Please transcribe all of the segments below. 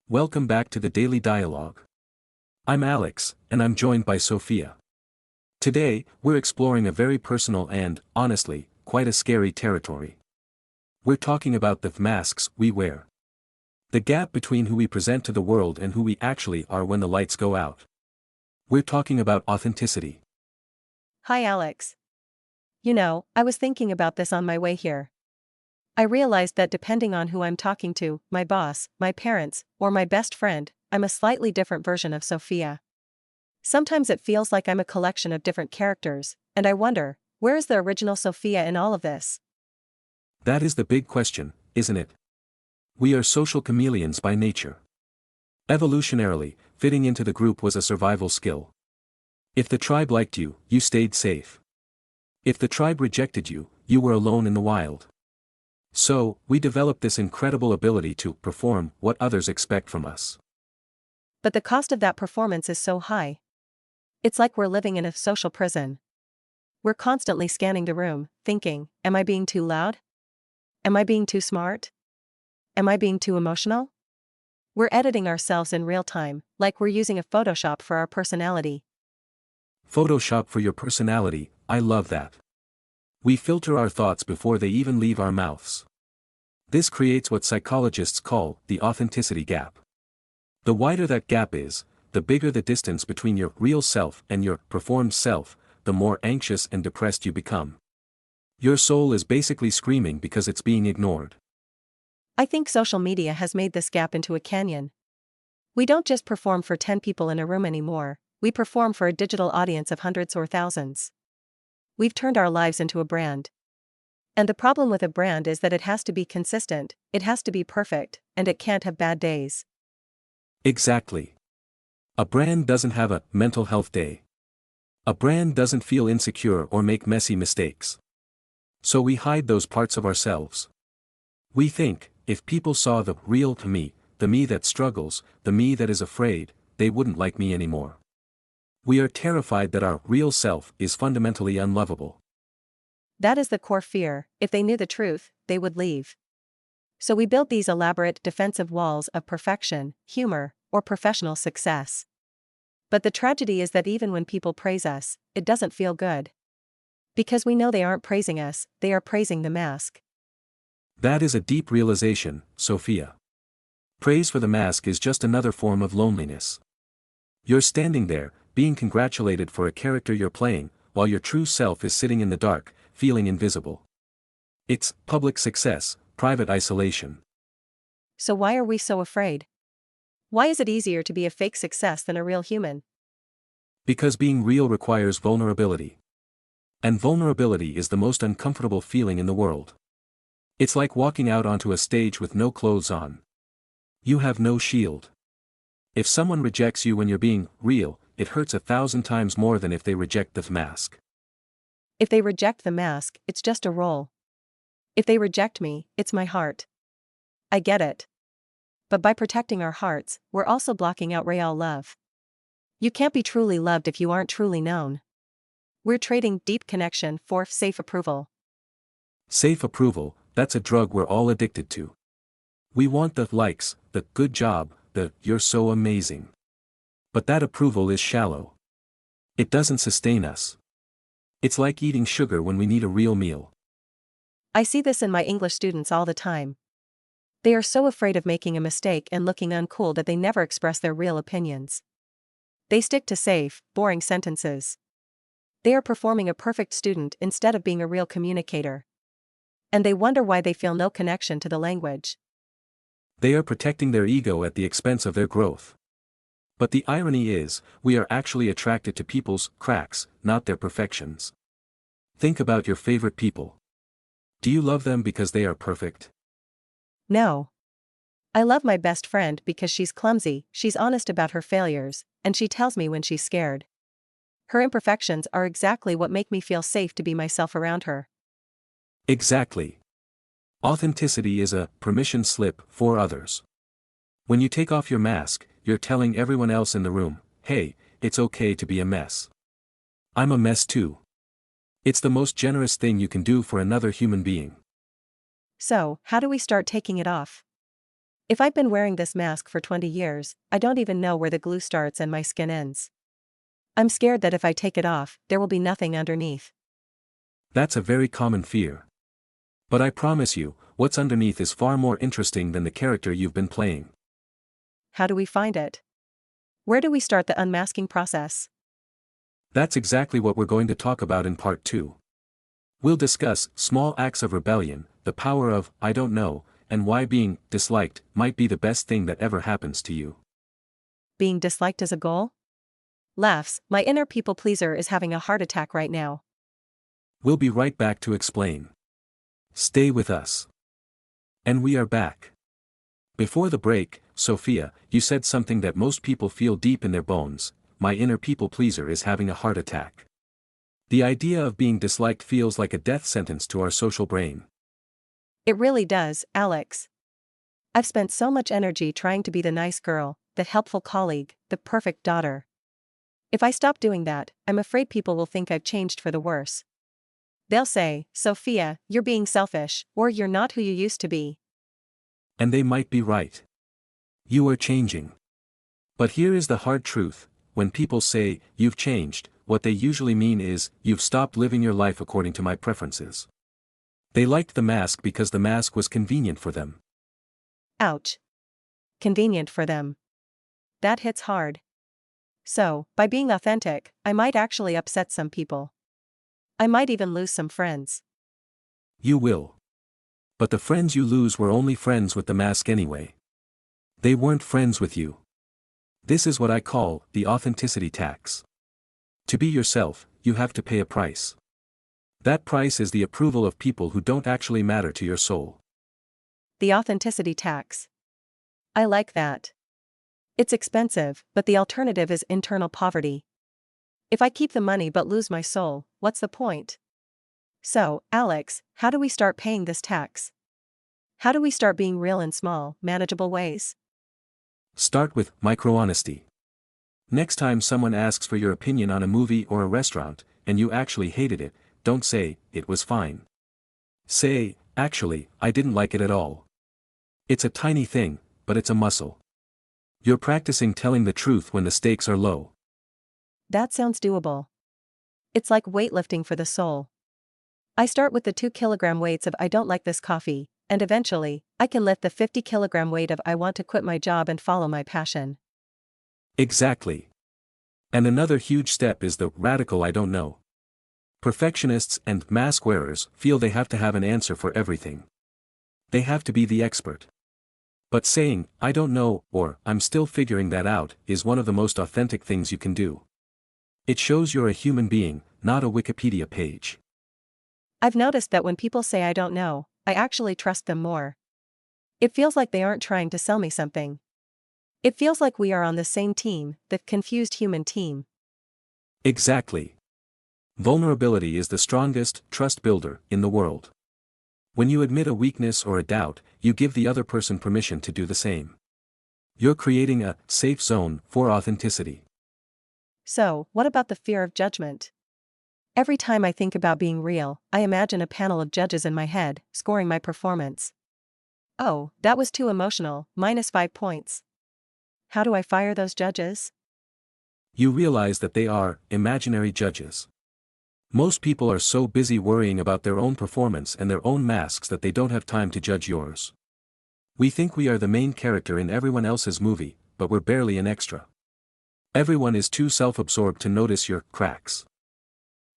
Welcome back to the Daily Dialogue. I'm Alex, and I'm joined by Sophia. Today, we're exploring a very personal and, honestly, quite a scary territory. We're talking about the masks we wear. The gap between who we present to the world and who we actually are when the lights go out. We're talking about authenticity. Hi Alex. I was thinking about this on my way here. I realized that depending on who I'm talking to, my boss, my parents, or my best friend, I'm a slightly different version of Sophia. Sometimes it feels like I'm a collection of different characters, and I wonder, where is the original Sophia in all of this? That is the big question, isn't it? We are social chameleons by nature. Evolutionarily, fitting into the group was a survival skill. If the tribe liked you, you stayed safe. If the tribe rejected you, you were alone in the wild. So, we developed this incredible ability to perform what others expect from us. But the cost of that performance is so high. It's like we're living in a social prison. We're constantly scanning the room, thinking, am I being too loud? Am I being too smart? Am I being too emotional? We're editing ourselves in real time, like we're using a Photoshop for our personality. Photoshop for your personality, I love that. We filter our thoughts before they even leave our mouths. This creates what psychologists call the authenticity gap. The wider that gap is, the bigger the distance between your real self and your performed self, the more anxious and depressed you become. Your soul is basically screaming because it's being ignored. I think social media has made this gap into a canyon. We don't just perform for 10 people in a room anymore, we perform for a digital audience of hundreds or thousands. We've turned our lives into a brand. And the problem with a brand is that it has to be consistent, it has to be perfect, and it can't have bad days. Exactly. A brand doesn't have a mental health day. A brand doesn't feel insecure or make messy mistakes. So we hide those parts of ourselves. We think, if people saw the real me, the me that struggles, the me that is afraid, they wouldn't like me anymore. We are terrified that our real self is fundamentally unlovable. That is the core fear. If they knew the truth, they would leave. So we build these elaborate defensive walls of perfection, humor, or professional success. But the tragedy is that even when people praise us, it doesn't feel good. Because we know they aren't praising us, they are praising the mask. That is a deep realization, Sophia. Praise for the mask is just another form of loneliness. You're standing there, being congratulated for a character you're playing, while your true self is sitting in the dark, feeling invisible. It's public success, private isolation. So why are we so afraid? Why is it easier to be a fake success than a real human? Because being real requires vulnerability. And vulnerability is the most uncomfortable feeling in the world. It's like walking out onto a stage with no clothes on. You have no shield. If someone rejects you when you're being real, it hurts 1,000 times more than if they reject the mask. If they reject the mask, it's just a role. If they reject me, it's my heart. I get it. But by protecting our hearts, we're also blocking out real love. You can't be truly loved if you aren't truly known. We're trading deep connection for safe approval. Safe approval, that's a drug we're all addicted to. We want the likes, the good job, the you're so amazing. But that approval is shallow. It doesn't sustain us. It's like eating sugar when we need a real meal. I see this in my English students all the time. They are so afraid of making a mistake and looking uncool that they never express their real opinions. They stick to safe, boring sentences. They are performing a perfect student instead of being a real communicator. And they wonder why they feel no connection to the language. They are protecting their ego at the expense of their growth. But the irony is, we are actually attracted to people's cracks, not their perfections. Think about your favorite people. Do you love them because they are perfect? No. I love my best friend because she's clumsy, she's honest about her failures, and she tells me when she's scared. Her imperfections are exactly what make me feel safe to be myself around her. Exactly. Authenticity is a permission slip for others. When you take off your mask, you're telling everyone else in the room, hey, it's okay to be a mess. I'm a mess too. It's the most generous thing you can do for another human being. So, how do we start taking it off? If I've been wearing this mask for 20 years, I don't even know where the glue starts and my skin ends. I'm scared that if I take it off, there will be nothing underneath. That's a very common fear. But I promise you, what's underneath is far more interesting than the character you've been playing. How do we find it? Where do we start the unmasking process? That's exactly what we're going to talk about in part 2. We'll discuss small acts of rebellion, the power of I don't know, and why being disliked might be the best thing that ever happens to you. Being disliked as a goal? Laughs, my inner people pleaser is having a heart attack right now. We'll be right back to explain. Stay with us. And we are back. Before the break, Sophia, you said something that most people feel deep in their bones: my inner people pleaser is having a heart attack. The idea of being disliked feels like a death sentence to our social brain. It really does, Alex. I've spent so much energy trying to be the nice girl, the helpful colleague, the perfect daughter. If I stop doing that, I'm afraid people will think I've changed for the worse. They'll say, Sophia, you're being selfish, or you're not who you used to be. And they might be right. You are changing. But here is the hard truth: when people say, you've changed, what they usually mean is, you've stopped living your life according to my preferences. They liked the mask because the mask was convenient for them. Ouch. Convenient for them. That hits hard. So, by being authentic, I might actually upset some people. I might even lose some friends. You will. But the friends you lose were only friends with the mask anyway. They weren't friends with you. This is what I call the authenticity tax. To be yourself, you have to pay a price. That price is the approval of people who don't actually matter to your soul. The authenticity tax. I like that. It's expensive, but the alternative is internal poverty. If I keep the money but lose my soul, what's the point? So, Alex, how do we start paying this tax? How do we start being real in small, manageable ways? Start with micro-honesty. Next time someone asks for your opinion on a movie or a restaurant, and you actually hated it, don't say, it was fine. Say, actually, I didn't like it at all. It's a tiny thing, but it's a muscle. You're practicing telling the truth when the stakes are low. That sounds doable. It's like weightlifting for the soul. I start with the 2-kilogram weights of I don't like this coffee, and eventually, I can lift the 50-kilogram weight of I want to quit my job and follow my passion. Exactly. And another huge step is the radical I don't know. Perfectionists and mask wearers feel they have to have an answer for everything. They have to be the expert. But saying, I don't know, or I'm still figuring that out, is one of the most authentic things you can do. It shows you're a human being, not a Wikipedia page. I've noticed that when people say I don't know, I actually trust them more. It feels like they aren't trying to sell me something. It feels like we are on the same team, the confused human team. Exactly. Vulnerability is the strongest trust builder in the world. When you admit a weakness or a doubt, you give the other person permission to do the same. You're creating a safe zone for authenticity. So, what about the fear of judgment? Every time I think about being real, I imagine a panel of judges in my head, scoring my performance. Oh, that was too emotional, -5 points. How do I fire those judges? You realize that they are imaginary judges. Most people are so busy worrying about their own performance and their own masks that they don't have time to judge yours. We think we are the main character in everyone else's movie, but we're barely an extra. Everyone is too self-absorbed to notice your cracks.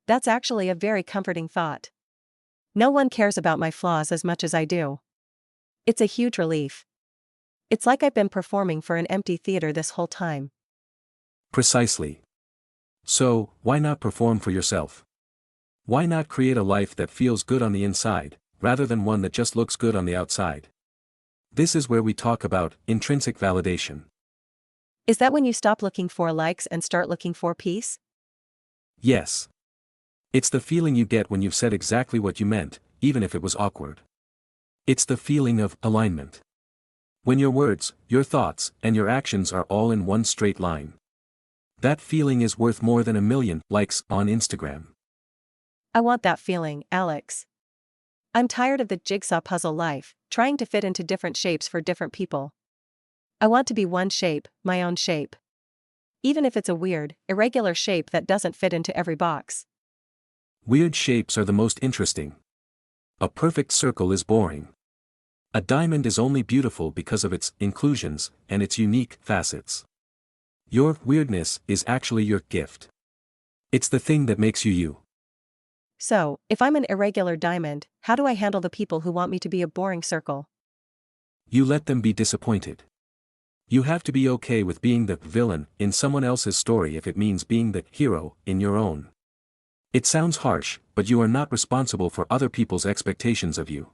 That's actually a very comforting thought. No one cares about my flaws as much as I do. It's a huge relief. It's like I've been performing for an empty theater this whole time. Precisely. So, why not perform for yourself? Why not create a life that feels good on the inside, rather than one that just looks good on the outside? This is where we talk about intrinsic validation. Is that when you stop looking for likes and start looking for peace? Yes. It's the feeling you get when you've said exactly what you meant, even if it was awkward. It's the feeling of alignment. When your words, your thoughts, and your actions are all in one straight line. That feeling is worth more than 1 million likes on Instagram. I want that feeling, Alex. I'm tired of the jigsaw puzzle life, trying to fit into different shapes for different people. I want to be one shape, my own shape. Even if it's a weird, irregular shape that doesn't fit into every box. Weird shapes are the most interesting. A perfect circle is boring. A diamond is only beautiful because of its inclusions and its unique facets. Your weirdness is actually your gift. It's the thing that makes you you. So, if I'm an irregular diamond, how do I handle the people who want me to be a boring circle? You let them be disappointed. You have to be okay with being the villain in someone else's story if it means being the hero in your own. It sounds harsh, but you are not responsible for other people's expectations of you.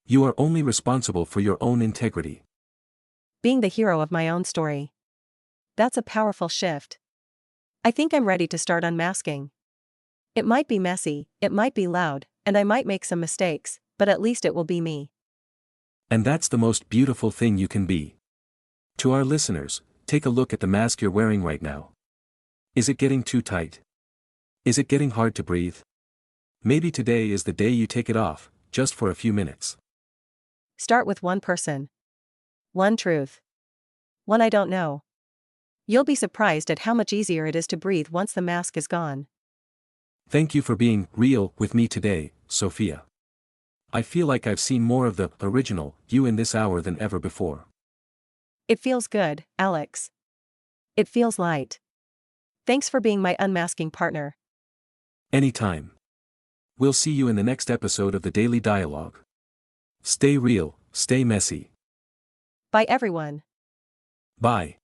You are only responsible for your own integrity. Being the hero of my own story. That's a powerful shift. I think I'm ready to start unmasking. It might be messy, it might be loud, and I might make some mistakes, but at least it will be me. And that's the most beautiful thing you can be. To our listeners, take a look at the mask you're wearing right now. Is it getting too tight? Is it getting hard to breathe? Maybe today is the day you take it off, just for a few minutes. Start with one person. One truth. One I don't know. You'll be surprised at how much easier it is to breathe once the mask is gone. Thank you for being real with me today, Sophia. I feel like I've seen more of the original you in this hour than ever before. It feels good, Alex. It feels light. Thanks for being my unmasking partner. Anytime. We'll see you in the next episode of the Daily Dialogue. Stay real, stay messy. Bye everyone. Bye.